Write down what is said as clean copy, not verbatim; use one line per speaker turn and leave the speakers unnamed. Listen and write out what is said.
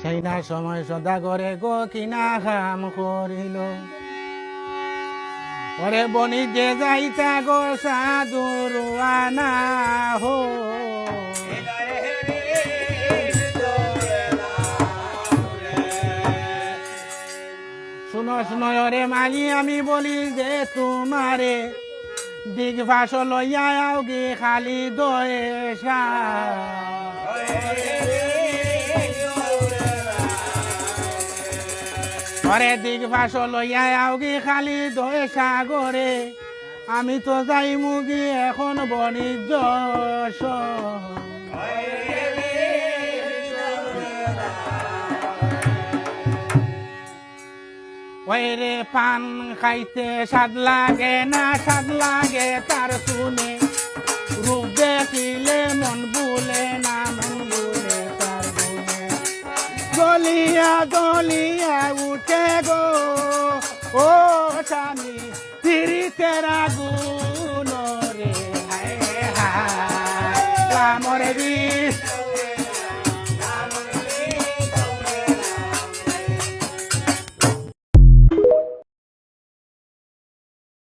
সেই না সময় সদাগরে গো কিনা খাম করিল ওরে বনি যে যাইতা গো সাধুর আনা হো শুনো শুনো রে মাঝি আমি বলি যে তোমারে দিগভাস লইয়া গে খালি দয়েশা ঘরে দিগভাস লইয়া গে খালি দয়েশা গরে আমি তো যাই মুগি এখন বণিজ্য ওই রে পান খাইতে স্বাদ লাগে না স্বাদ লাগে তার শুনে রূপ দেখিলে মন ভুলে না মন ভুলে তার গুণে গলিয়া গলিয়া উঠে গো ও স্বামী তিরিতের আগুন